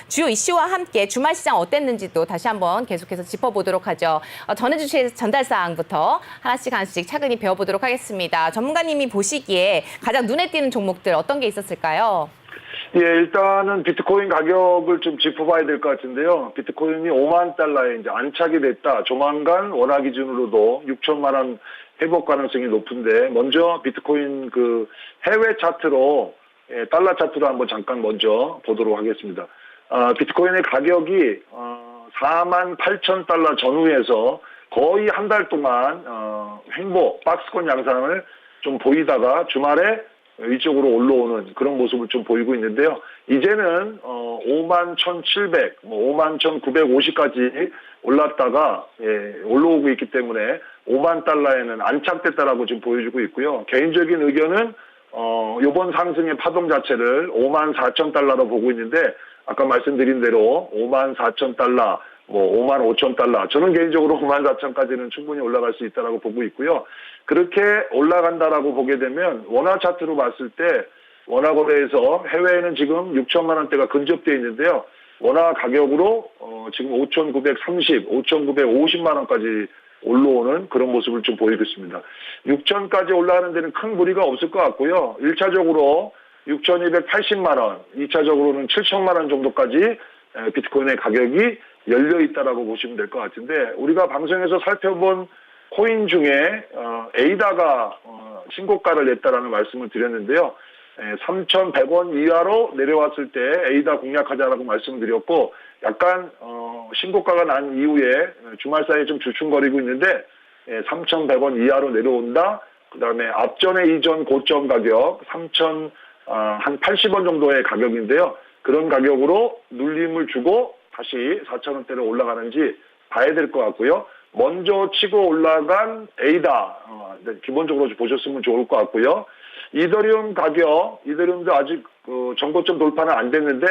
주요 이슈와 함께 주말 시장 어땠는지도 다시 한번 계속해서 짚어보도록 하죠. 전해주실 전달사항부터 하나씩 차근히 배워보도록 하겠습니다. 전문가님이 보시기에 가장 눈에 띄는 종목들 어떤 게 있었을까요? 예, 일단은 비트코인 가격을 좀 짚어봐야 될 것 같은데요. 비트코인이 5만 달러에 이제 안착이 됐다. 조만간 원화 기준으로도 6천만 원 회복 가능성이 높은데, 먼저 비트코인 그 해외 차트로, 달러 차트로 한번 잠깐 먼저 보도록 하겠습니다. 비트코인의 가격이 4만 8천 달러 전후에서 거의 한 달 동안 횡보, 박스권 양상을 좀 보이다가 주말에 위쪽으로 올라오는 그런 모습을 좀 보이고 있는데요. 이제는 5만 1,700, 5만 1,950까지 올랐다가 올라오고 있기 때문에 5만 달러에는 안착됐다라고 지금 보여주고 있고요. 개인적인 의견은 이번 상승의 파동 자체를 5만 4천 달러로 보고 있는데, 아까 말씀드린 대로 5만 4천 달러, 5만 5천 달러, 저는 개인적으로 5만 4천까지는 충분히 올라갈 수 있다라고 보고 있고요. 그렇게 올라간다라고 보게 되면 원화 차트로 봤을 때 원화 거래에서 해외에는 지금 6천만 원대가 근접되어 있는데요. 원화 가격으로 지금 5,930, 5,950만 원까지 올라오는 그런 모습을 좀 보이고 있습니다. 6천까지 올라가는 데는 큰 무리가 없을 것 같고요. 1차적으로 6,280만 원, 2차적으로는 7천만 원 정도까지 비트코인의 가격이 열려 있다라고 보시면 될 것 같은데, 우리가 방송에서 살펴본 코인 중에 에이다가 신고가를 냈다라는 말씀을 드렸는데요. 3,100원 이하로 내려왔을 때 에이다 공략하자라고 말씀을 드렸고, 약간 신고가가 난 이후에 주말 사이에 좀 주춤거리고 있는데 3,100원 이하로 내려온다. 그다음에 앞전에 이전 고점 가격 3,000한 80원 정도의 가격인데요. 그런 가격으로 눌림을 주고 다시 4,000원대로 올라가는지 봐야 될 것 같고요. 먼저 치고 올라간 에이다 기본적으로 보셨으면 좋을 것 같고요. 이더리움 가격, 이더리움도 아직 전고점 돌파는 안 됐는데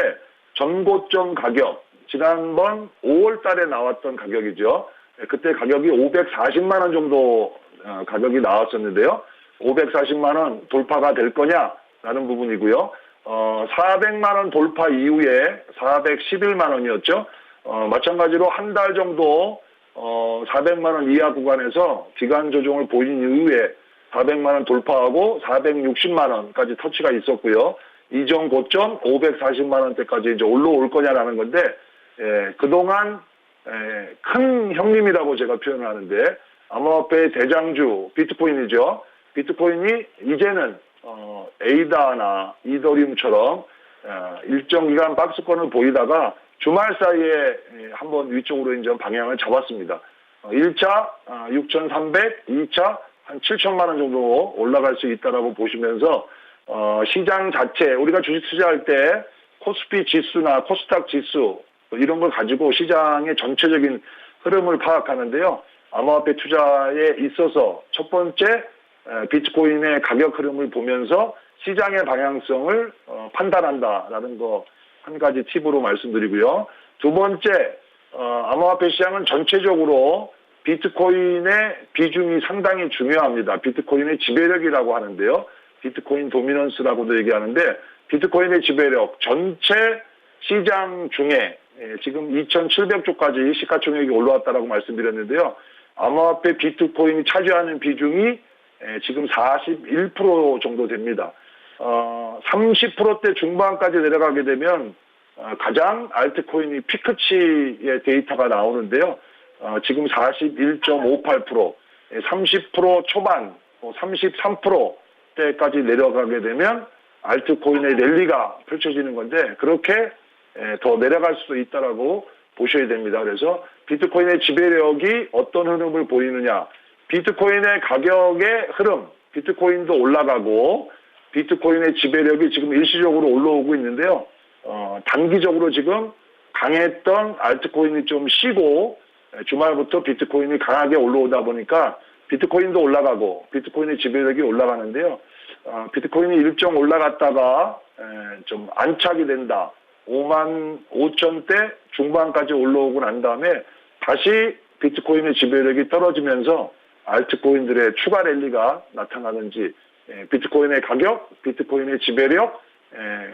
전고점 가격, 지난번 5월 달에 나왔던 가격이죠. 그때 가격이 540만 원 정도 가격이 나왔었는데요. 540만 원 돌파가 될 거냐라는 부분이고요. 400만 원 돌파 이후에 411만 원이었죠. 마찬가지로 한 달 정도 400만 원 이하 구간에서 기간 조정을 보인 이후에 400만 원 돌파하고 460만 원까지 터치가 있었고요. 이전 고점 540만 원대까지 이제 올라올 거냐라는 건데, 그동안 큰 형님이라고 제가 표현을 하는데, 암호화폐의 대장주 비트코인이죠. 비트코인이 이제는 에이다나 이더리움처럼 일정 기간 박스권을 보이다가 주말 사이에 한번 위쪽으로 이제 방향을 잡았습니다. 1차 6,300, 2차 한 7천만 원 정도 올라갈 수 있다라고 보시면서 시장 자체, 우리가 주식 투자할 때 코스피 지수나 코스닥 지수 이런 걸 가지고 시장의 전체적인 흐름을 파악하는데요. 암호화폐 투자에 있어서 첫 번째 비트코인의 가격 흐름을 보면서 시장의 방향성을 판단한다라는 거 한 가지 팁으로 말씀드리고요. 두 번째, 암호화폐 시장은 전체적으로 비트코인의 비중이 상당히 중요합니다. 비트코인의 지배력이라고 하는데요. 비트코인 도미넌스라고도 얘기하는데, 비트코인의 지배력, 전체 시장 중에 지금 2,700조까지 시가총액이 올라왔다라고 말씀드렸는데요. 암호화폐 비트코인이 차지하는 비중이 지금 41% 정도 됩니다. 30%대 중반까지 내려가게 되면 가장 알트코인이 피크치의 데이터가 나오는데요. 지금 41.58%, 30% 초반, 33%대까지 내려가게 되면 알트코인의 랠리가 펼쳐지는 건데, 그렇게 더 내려갈 수도 있다라고 보셔야 됩니다. 그래서 비트코인의 지배력이 어떤 흐름을 보이느냐, 비트코인의 가격의 흐름, 비트코인도 올라가고 비트코인의 지배력이 지금 일시적으로 올라오고 있는데요. 단기적으로 지금 강했던 알트코인이 좀 쉬고 주말부터 비트코인이 강하게 올라오다 보니까 비트코인도 올라가고 비트코인의 지배력이 올라가는데요. 비트코인이 일정 올라갔다가 좀 안착이 된다. 5만 5천대 중반까지 올라오고 난 다음에 다시 비트코인의 지배력이 떨어지면서 알트코인들의 추가 랠리가 나타나는지, 비트코인의 가격, 비트코인의 지배력,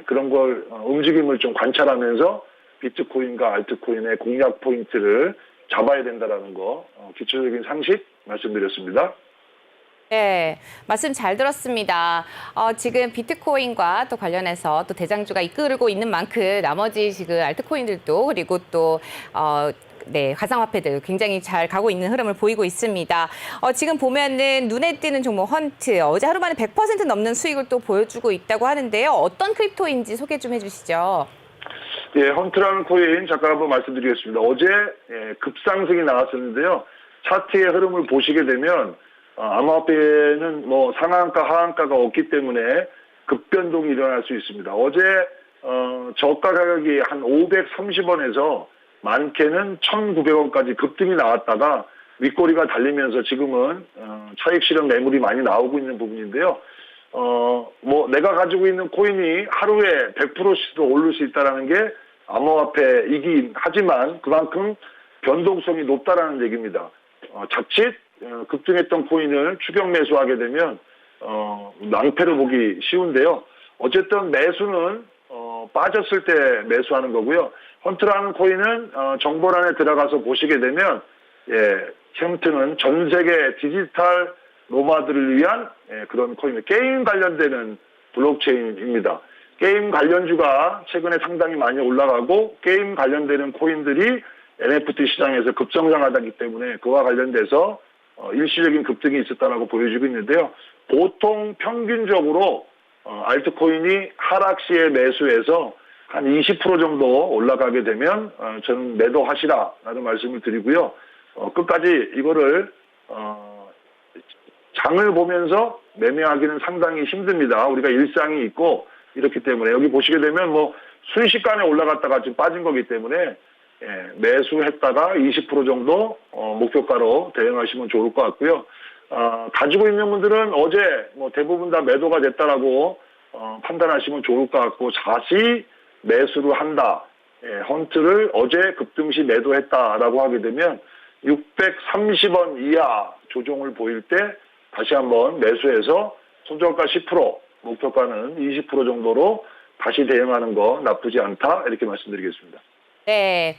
그런 걸 움직임을 좀 관찰하면서 비트코인과 알트코인의 공략 포인트를 잡아야 된다라는 거 기초적인 상식 말씀드렸습니다. 네, 말씀 잘 들었습니다. 지금 비트코인과 또 관련해서 또 대장주가 이끌고 있는 만큼 나머지 지금 알트코인들도 그리고 또 네, 가상화폐들 굉장히 잘 가고 있는 흐름을 보이고 있습니다. 지금 보면은 눈에 띄는 종목 헌트 어제 하루 만에 100% 넘는 수익을 또 보여주고 있다고 하는데요. 어떤 크립토인지 소개 좀 해주시죠. 예, 헌트라는 코인 잠깐 한번 말씀드리겠습니다. 어제 급상승이 나왔었는데요. 차트의 흐름을 보시게 되면 암호화폐는 뭐 상한가 하한가가 없기 때문에 급변동이 일어날 수 있습니다. 어제 저가 가격이 한 530원에서 많게는 1,900원까지 급등이 나왔다가 윗꼬리가 달리면서 지금은 차익 실현 매물이 많이 나오고 있는 부분인데요. 뭐 내가 가지고 있는 코인이 하루에 100%씩도 오를 수 있다는 게 암호화폐이긴 하지만 그만큼 변동성이 높다라는 얘기입니다. 자칫 급등했던 코인을 추격 매수하게 되면 낭패를 보기 쉬운데요. 어쨌든 매수는 빠졌을 때 매수하는 거고요. 헌트라는 코인은 정보란에 들어가서 보시게 되면 헌트는 전 세계 디지털 노마드를 위한 그런 코인입니다. 게임 관련되는 블록체인입니다. 게임 관련주가 최근에 상당히 많이 올라가고 게임 관련되는 코인들이 NFT 시장에서 급성장하기 때문에 그와 관련돼서 일시적인 급등이 있었다라고 보여지고 있는데요. 보통 평균적으로 알트코인이 하락 시에 매수해서 한 20% 정도 올라가게 되면 저는 매도하시라라는 말씀을 드리고요. 끝까지 이거를 장을 보면서 매매하기는 상당히 힘듭니다. 우리가 일상이 있고 이렇기 때문에 여기 보시게 되면 뭐 순식간에 올라갔다가 지금 빠진 거기 때문에 매수했다가 20% 정도 목표가로 대응하시면 좋을 것 같고요. 가지고 있는 분들은 어제 뭐 대부분 다 매도가 됐다라고 판단하시면 좋을 것 같고 다시 매수를 한다. 헌트를 어제 급등시 매도했다라고 하게 되면 630원 이하 조정을 보일 때 다시 한번 매수해서 손절가 10%, 목표가는 20% 정도로 다시 대응하는 거 나쁘지 않다 이렇게 말씀드리겠습니다. 네,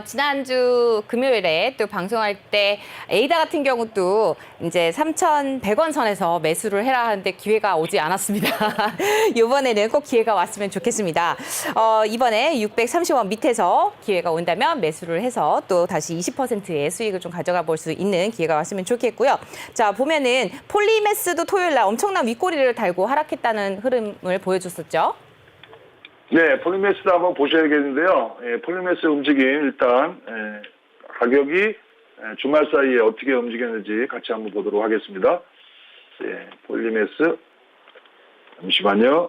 지난주 금요일에 또 방송할 때 에이다 같은 경우도 이제 3,100원 선에서 매수를 해라 하는데 기회가 오지 않았습니다. 이번에는 꼭 기회가 왔으면 좋겠습니다. 이번에 630원 밑에서 기회가 온다면 매수를 해서 또 다시 20%의 수익을 좀 가져가 볼 수 있는 기회가 왔으면 좋겠고요. 자, 보면은 폴리메스도 토요일 날 엄청난 윗꼬리를 달고 하락했다는 흐름을 보여줬었죠. 네, 폴리메스도 한번 보셔야겠는데요. 폴리메스 움직임 일단 가격이 주말 사이에 어떻게 움직였는지 같이 한번 보도록 하겠습니다. 폴리메스 잠시만요.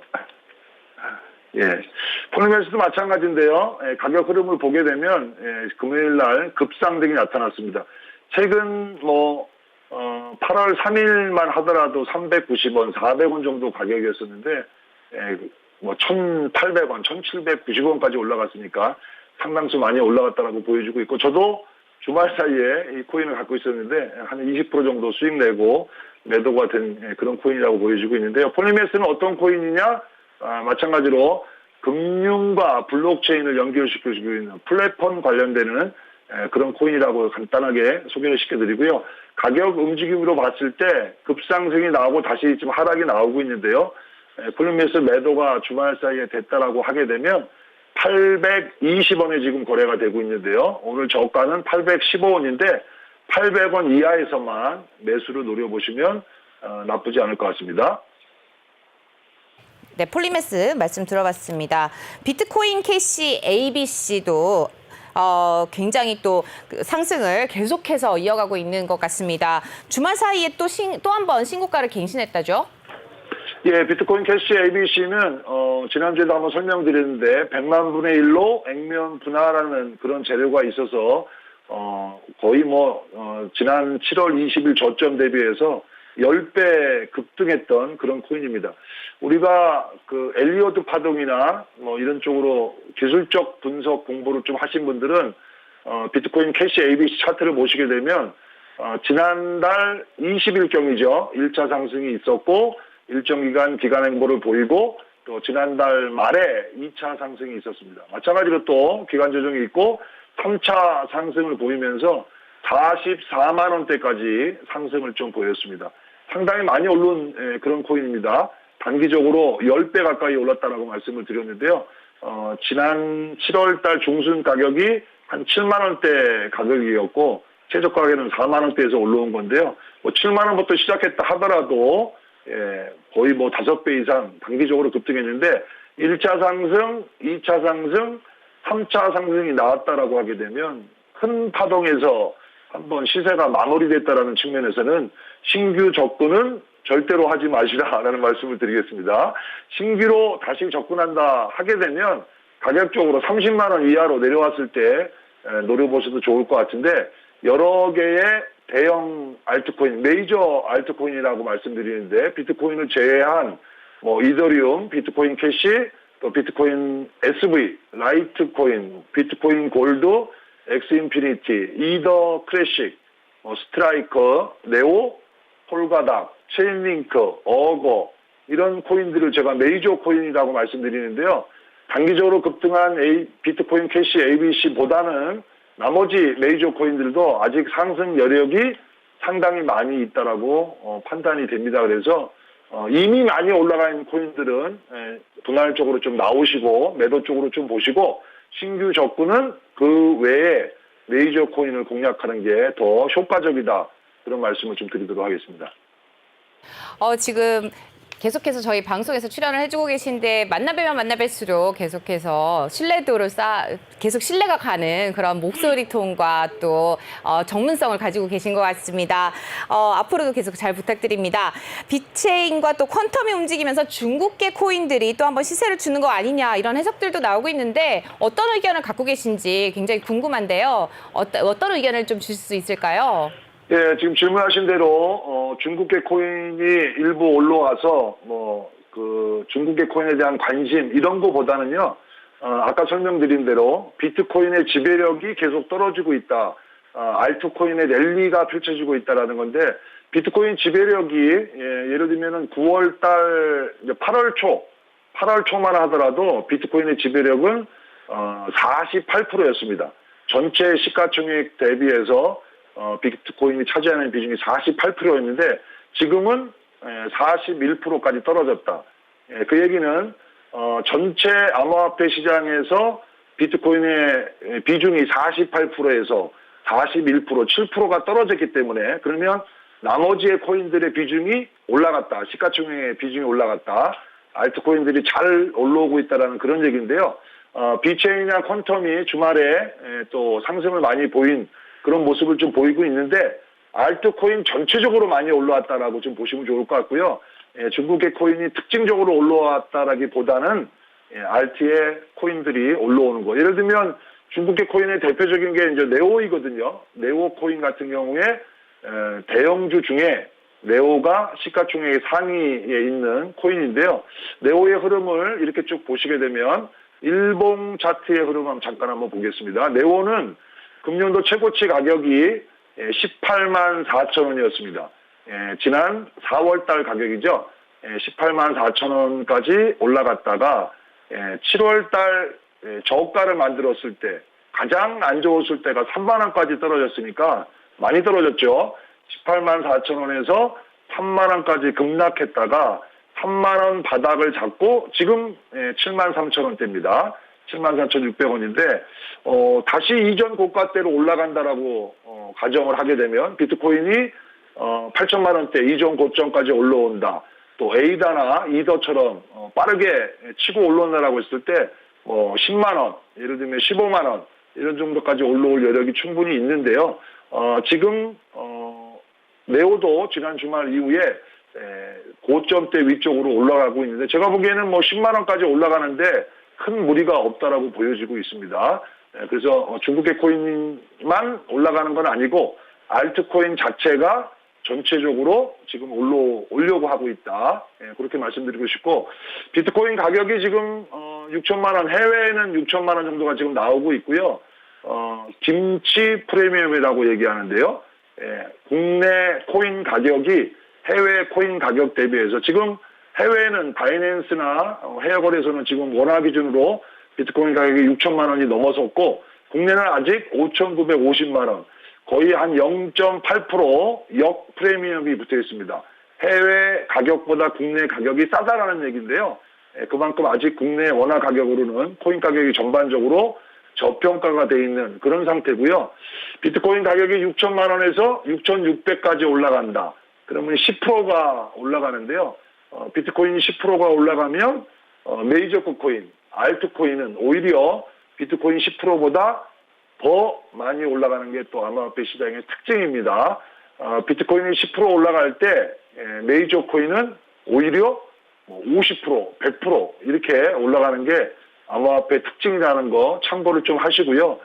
폴리메스도 마찬가지인데요. 가격 흐름을 보게 되면 금요일 날 급상등이 나타났습니다. 최근 8월 3일만 하더라도 390원, 400원 정도 가격이었었는데 1,800원, 1,790원까지 올라갔으니까 상당수 많이 올라갔다라고 보여주고 있고 저도 주말 사이에 이 코인을 갖고 있었는데 한 20% 정도 수익 내고 매도가 된 그런 코인이라고 보여주고 있는데요. 폴리메스는 어떤 코인이냐? 마찬가지로 금융과 블록체인을 연결시켜주고 있는 플랫폼 관련되는 그런 코인이라고 간단하게 소개를 시켜드리고요. 가격 움직임으로 봤을 때 급상승이 나오고 다시 지금 하락이 나오고 있는데요. 폴리메스 매도가 주말 사이에 됐다라고 하게 되면 820원에 지금 거래가 되고 있는데요. 오늘 저가는 815원인데 800원 이하에서만 매수를 노려보시면 나쁘지 않을 것 같습니다. 네, 폴리메스 말씀 들어봤습니다. 비트코인 캐시 ABC도 굉장히 또 상승을 계속해서 이어가고 있는 것 같습니다. 주말 사이에 또 한 번 신고가를 갱신했다죠? 예, 비트코인 캐시 ABC는 지난주에도 한번 설명드렸는데 100만 분의 1로 액면 분할하는 그런 재료가 있어서 거의 지난 7월 20일 저점 대비해서 10배 급등했던 그런 코인입니다. 우리가 그 엘리어드 파동이나 이런 쪽으로 기술적 분석 공부를 좀 하신 분들은 비트코인 캐시 ABC 차트를 보시게 되면 지난달 20일경이죠. 1차 상승이 있었고 일정 기간 기간 행보를 보이고 또 지난달 말에 2차 상승이 있었습니다. 마찬가지로 또 기간 조정이 있고 3차 상승을 보이면서 44만 원대까지 상승을 좀 보였습니다. 상당히 많이 오른 그런 코인입니다. 단기적으로 10배 가까이 올랐다라고 말씀을 드렸는데요. 지난 7월 달 중순 가격이 한 7만 원대 가격이었고 최저가격은 4만 원대에서 올라온 건데요. 뭐 7만 원부터 시작했다 하더라도 거의 뭐 5배 이상 단기적으로 급등했는데 1차 상승, 2차 상승, 3차 상승이 나왔다라고 하게 되면 큰 파동에서 한번 시세가 마무리됐다라는 측면에서는 신규 접근은 절대로 하지 마시라라는 말씀을 드리겠습니다. 신규로 다시 접근한다 하게 되면 가격적으로 30만 원 이하로 내려왔을 때 노려보셔도 좋을 것 같은데 여러 개의 대형 알트코인, 메이저 알트코인이라고 말씀드리는데 비트코인을 제외한 뭐 이더리움, 비트코인 캐시, 또 비트코인 SV, 라이트코인, 비트코인 골드, 엑스인피니티, 이더 클래식, 스트라이커, 네오, 폴가닥, 체인링크, 어거 이런 코인들을 제가 메이저 코인이라고 말씀드리는데요. 단기적으로 급등한 비트코인 캐시 ABC보다는 나머지 메이저 코인들도 아직 상승 여력이 상당히 많이 있다라고 판단이 됩니다. 그래서 이미 많이 올라간 코인들은 분할 쪽으로 좀 나오시고 매도 쪽으로 좀 보시고 신규 접근은 그 외에 메이저 코인을 공략하는 게 더 효과적이다. 그런 말씀을 좀 드리도록 하겠습니다. 지금 계속해서 저희 방송에서 출연을 해주고 계신데 만나뵈면 만나뵐수록 계속해서 신뢰도를 계속 신뢰가 가는 그런 목소리 톤과 또 전문성을 가지고 계신 것 같습니다. 앞으로도 계속 잘 부탁드립니다. 빅체인과 또 퀀텀이 움직이면서 중국계 코인들이 또 한번 시세를 주는 거 아니냐 이런 해석들도 나오고 있는데 어떤 의견을 갖고 계신지 굉장히 궁금한데요. 어떤 의견을 좀 주실 수 있을까요? 예, 지금 질문하신 대로 중국계 코인이 일부 올라와서 중국계 코인에 대한 관심 이런 거보다는요. 아까 설명드린 대로 비트코인의 지배력이 계속 떨어지고 있다. 알트코인의 랠리가 펼쳐지고 있다라는 건데 비트코인 지배력이 예를 들면은 9월 달 8월 초만 하더라도 비트코인의 지배력은 48%였습니다. 전체 시가총액 대비해서 비트코인이 차지하는 비중이 48%였는데 지금은 41%까지 떨어졌다. 그 얘기는 전체 암호화폐 시장에서 비트코인의 비중이 48%에서 41%, 7%가 떨어졌기 때문에 그러면 나머지의 코인들의 비중이 올라갔다. 시가총액의 비중이 올라갔다. 알트코인들이 잘 올라오고 있다는 그런 얘기인데요. 빅체인이나 퀀텀이 주말에 또 상승을 많이 보인 그런 모습을 좀 보이고 있는데 알트코인 전체적으로 많이 올라왔다라고 좀 보시면 좋을 것 같고요. 중국의 코인이 특징적으로 올라왔다라기보다는 알트의 코인들이 올라오는 거. 예를 들면 중국의 코인의 대표적인 게 이제 네오이거든요. 네오 코인 같은 경우에 대형주 중에 네오가 시가총액의 상위에 있는 코인인데요. 네오의 흐름을 이렇게 쭉 보시게 되면 일봉 차트의 흐름 한번 보겠습니다. 네오는 금년도 최고치 가격이 18만 4천 원이었습니다. 지난 4월 달 가격이죠. 18만 4천 원까지 올라갔다가 7월 달 저가를 만들었을 때 가장 안 좋았을 때가 3만 원까지 떨어졌으니까 많이 떨어졌죠. 18만 4천 원에서 3만 원까지 급락했다가 3만 원 바닥을 잡고 지금 7만 3천 원대입니다. 74,600원인데 다시 이전 고가대로 올라간다라고 가정을 하게 되면 비트코인이 8천만 원대 이전 고점까지 올라온다. 또 에이다나 이더처럼 빠르게 치고 올라온다라고 했을 때 10만 원, 예를 들면 15만 원 이런 정도까지 올라올 여력이 충분히 있는데요. 지금 네오도 지난 주말 이후에 고점대 위쪽으로 올라가고 있는데 제가 보기에는 10만 원까지 올라가는데 큰 무리가 없다라고 보여지고 있습니다. 그래서 중국의 코인만 올라가는 건 아니고 알트코인 자체가 전체적으로 지금 올려고 하고 있다. 그렇게 말씀드리고 싶고 비트코인 가격이 지금 6천만 원, 해외에는 6천만 원 정도가 지금 나오고 있고요. 김치 프리미엄이라고 얘기하는데요. 국내 코인 가격이 해외 코인 가격 대비해서 지금 해외에는 바이낸스나 해외 거래소는 지금 원화 기준으로 비트코인 가격이 6천만 원이 넘어섰고 국내는 아직 5,950만 원, 거의 한 0.8% 역 프리미엄이 붙어 있습니다. 해외 가격보다 국내 가격이 싸다라는 얘기인데요. 그만큼 아직 국내 원화 가격으로는 코인 가격이 전반적으로 저평가가 돼 있는 그런 상태고요. 비트코인 가격이 6천만 원에서 6,600까지 올라간다. 그러면 10%가 올라가는데요. 비트코인이 10%가 올라가면 메이저급 코인, 알트코인은 오히려 비트코인 10%보다 더 많이 올라가는 게 또 암호화폐 시장의 특징입니다. 비트코인이 10% 올라갈 때 메이저 코인은 오히려 50%, 100% 이렇게 올라가는 게 암호화폐 특징이라는 거 참고를 좀 하시고요.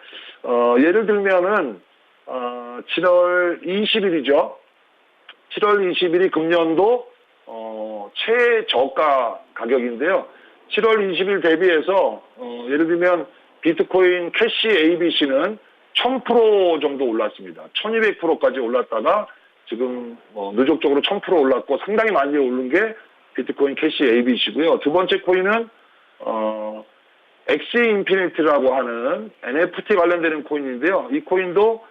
예를 들면은 7월 20일이죠. 7월 20일이 금년도 최저가 가격인데요. 7월 20일 대비해서 예를 들면 비트코인 캐시 ABC는 1000% 정도 올랐습니다. 1200%까지 올랐다가 지금 누적적으로 1000% 올랐고 상당히 많이 오른 게 비트코인 캐시 ABC고요. 두 번째 코인은 엑시 인피니티라고 하는 NFT 관련되는 코인인데요. 이 코인도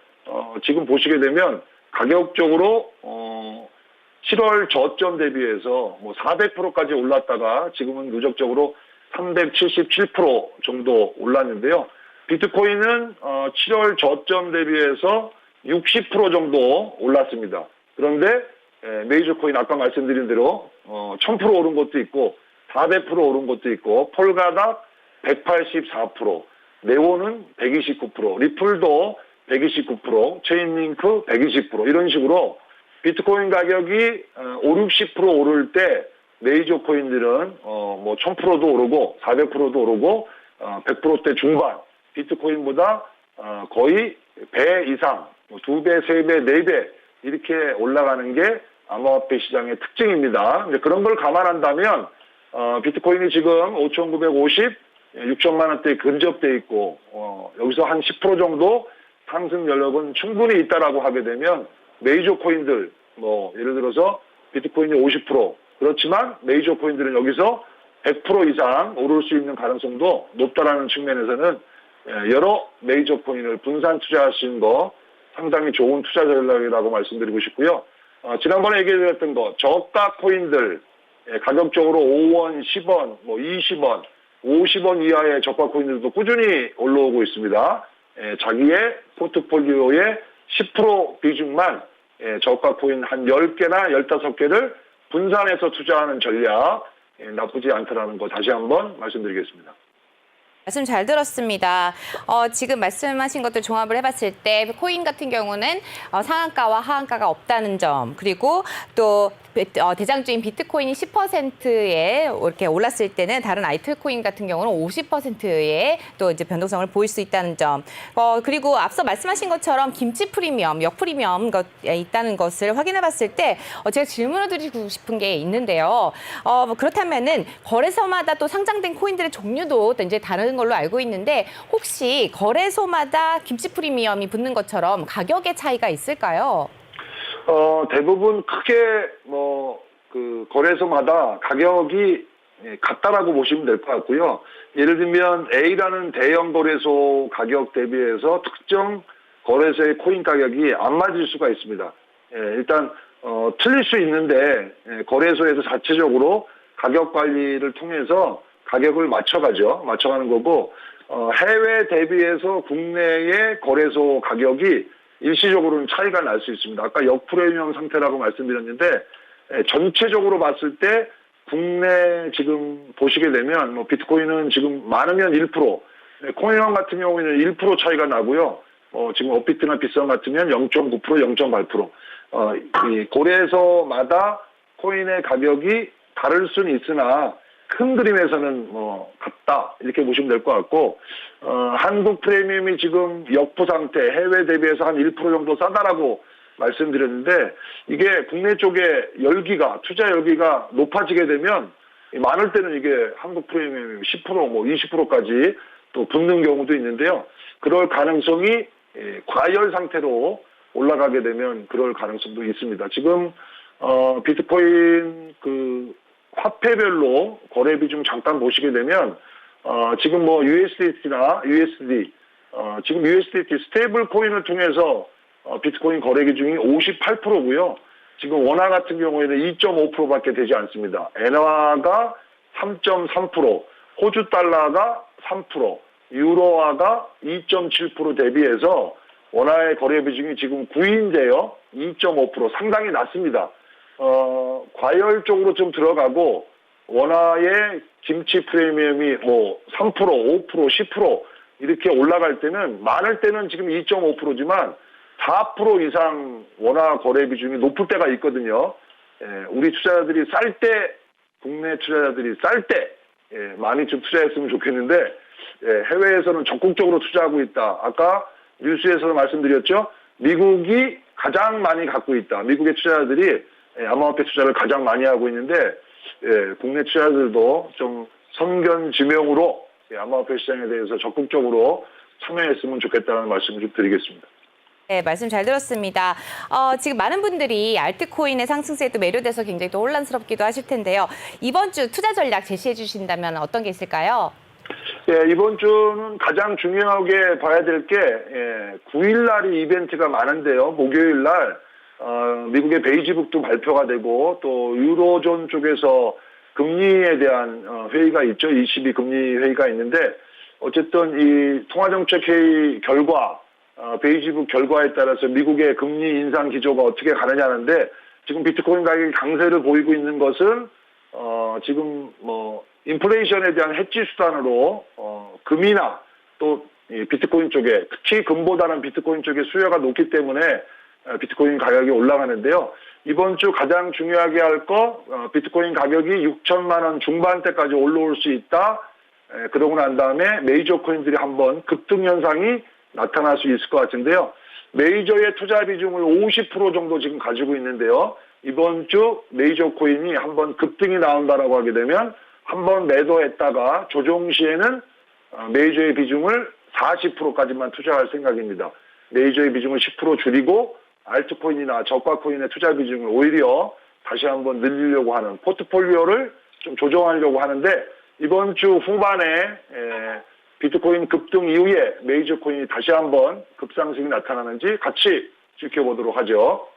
지금 보시게 되면 가격적으로 7월 저점 대비해서 400%까지 올랐다가 지금은 누적적으로 377% 정도 올랐는데요. 비트코인은 7월 저점 대비해서 60% 정도 올랐습니다. 그런데 메이저 코인 아까 말씀드린 대로 1000% 오른 것도 있고 400% 오른 것도 있고 폴가닥 184%, 네오는 129%, 리플도 129%, 체인링크 120% 이런 식으로 비트코인 가격이 5, 60% 오를 때 메이저 코인들은 1000%도 오르고 400%도 오르고 100%대 중반 비트코인보다 거의 배 이상 2배, 3배, 4배 이렇게 올라가는 게 암호화폐 시장의 특징입니다. 이제 그런 걸 감안한다면 비트코인이 지금 5,950, 6천만 원대에 근접돼 있고 여기서 한 10% 정도 상승 여력은 충분히 있다라고 하게 되면 메이저 코인들 예를 들어서 비트코인이 50% 그렇지만 메이저 코인들은 여기서 100% 이상 오를 수 있는 가능성도 높다라는 측면에서는 여러 메이저 코인을 분산 투자하시는 거 상당히 좋은 투자 전략이라고 말씀드리고 싶고요. 지난번에 얘기해드렸던 거 저가 코인들 가격적으로 5원, 10원, 20원, 50원 이하의 저가 코인들도 꾸준히 올라오고 있습니다. 자기의 포트폴리오의 10% 비중만 저가 코인 한 10개나 15개를 분산해서 투자하는 전략 나쁘지 않다라는 거 다시 한번 말씀드리겠습니다. 말씀 잘 들었습니다. 지금 말씀하신 것들 종합을 해봤을 때 코인 같은 경우는 상한가와 하한가가 없다는 점, 그리고 또 대장주인 비트코인이 10%에 이렇게 올랐을 때는 다른 알트코인 같은 경우는 50%의 또 이제 변동성을 보일 수 있다는 점. 그리고 앞서 말씀하신 것처럼 김치 프리미엄, 역 프리미엄 있다는 것을 확인해봤을 때 제가 질문을 드리고 싶은 게 있는데요. 그렇다면은 거래소마다 또 상장된 코인들의 종류도 또 이제 다른 걸로 알고 있는데 혹시 거래소마다 김치 프리미엄이 붙는 것처럼 가격의 차이가 있을까요? 대부분 크게 거래소마다 가격이 같다라고 보시면 될 것 같고요. 예를 들면 A라는 대형 거래소 가격 대비해서 특정 거래소의 코인 가격이 안 맞을 수가 있습니다. 일단 틀릴 수 있는데 거래소에서 자체적으로 가격 관리를 통해서 가격을 맞춰가는 거고 해외 대비해서 국내의 거래소 가격이 일시적으로는 차이가 날 수 있습니다. 아까 역프리미엄 상태라고 말씀드렸는데 전체적으로 봤을 때 국내 지금 보시게 되면 비트코인은 지금 많으면 1%, 코인원 같은 경우에는 1% 차이가 나고요. 지금 업비트나 비트선 같으면 0.9%, 0.8%. 이 거래소마다 코인의 가격이 다를 수는 있으나 큰 그림에서는 같다 이렇게 보시면 될 것 같고 한국 프리미엄이 지금 역부 상태 해외 대비해서 한 1% 정도 싸다라고 말씀드렸는데 이게 국내 쪽에 투자 열기가 높아지게 되면 많을 때는 이게 한국 프리미엄이 10% 20%까지 또 붙는 경우도 있는데요. 그럴 가능성이 과열 상태로 올라가게 되면 그럴 가능성도 있습니다. 지금 비트코인 화폐별로 거래 비중 잠깐 보시게 되면 지금 뭐 USDT나 USD 지금 USDT 스테이블 코인을 통해서 비트코인 거래 비중이 58%고요. 지금 원화 같은 경우에는 2.5%밖에 되지 않습니다. 엔화가 3.3%, 호주 달러가 3%, 유로화가 2.7% 대비해서 원화의 거래 비중이 지금 9위인데요. 2.5% 상당히 낮습니다. 과열 쪽으로 좀 들어가고 원화의 김치 프리미엄이 뭐 3%, 5%, 10% 이렇게 올라갈 때는 많을 때는 지금 2.5%지만 4% 이상 원화 거래 비중이 높을 때가 있거든요. 우리 투자자들이 쌀 때, 국내 투자자들이 쌀 때 많이 좀 투자했으면 좋겠는데 해외에서는 적극적으로 투자하고 있다. 아까 뉴스에서 말씀드렸죠. 미국이 가장 많이 갖고 있다. 미국의 투자자들이 암호화폐 투자를 가장 많이 하고 있는데 국내 투자자들도 좀 선견지명으로 암호화폐 시장에 대해서 적극적으로 참여했으면 좋겠다는 말씀을 좀 드리겠습니다. 네, 말씀 잘 들었습니다. 지금 많은 분들이 알트코인의 상승세에 또 매료돼서 굉장히 또 혼란스럽기도 하실 텐데요. 이번 주 투자 전략 제시해 주신다면 어떤 게 있을까요? 이번 주는 가장 중요하게 봐야 될 게 9일 날이 이벤트가 많은데요. 목요일 날 미국의 베이지북도 발표가 되고 또 유로존 쪽에서 금리에 대한 회의가 있죠. ECB 금리 회의가 있는데 어쨌든 이 통화정책회의 결과 베이지북 결과에 따라서 미국의 금리 인상 기조가 어떻게 가느냐는데 지금 비트코인 가격이 강세를 보이고 있는 것은 지금 뭐 인플레이션에 대한 해지 수단으로 금이나 또 비트코인 쪽에 특히 금보다는 비트코인 쪽에 수요가 높기 때문에 비트코인 가격이 올라가는데요. 이번 주 가장 중요하게 할 거 비트코인 가격이 6천만 원 중반대까지 올라올 수 있다. 그러고 난 다음에 메이저 코인들이 한번 급등 현상이 나타날 수 있을 것 같은데요. 메이저의 투자 비중을 50% 정도 지금 가지고 있는데요. 이번 주 메이저 코인이 한번 급등이 나온다라고 하게 되면 한번 매도했다가 조정 시에는 메이저의 비중을 40%까지만 투자할 생각입니다. 메이저의 비중을 10% 줄이고 알트코인이나 저가 코인의 투자 비중을 오히려 다시 한번 늘리려고 하는 포트폴리오를 좀 조정하려고 하는데 이번 주 후반에 비트코인 급등 이후에 메이저 코인이 다시 한번 급상승이 나타나는지 같이 지켜보도록 하죠.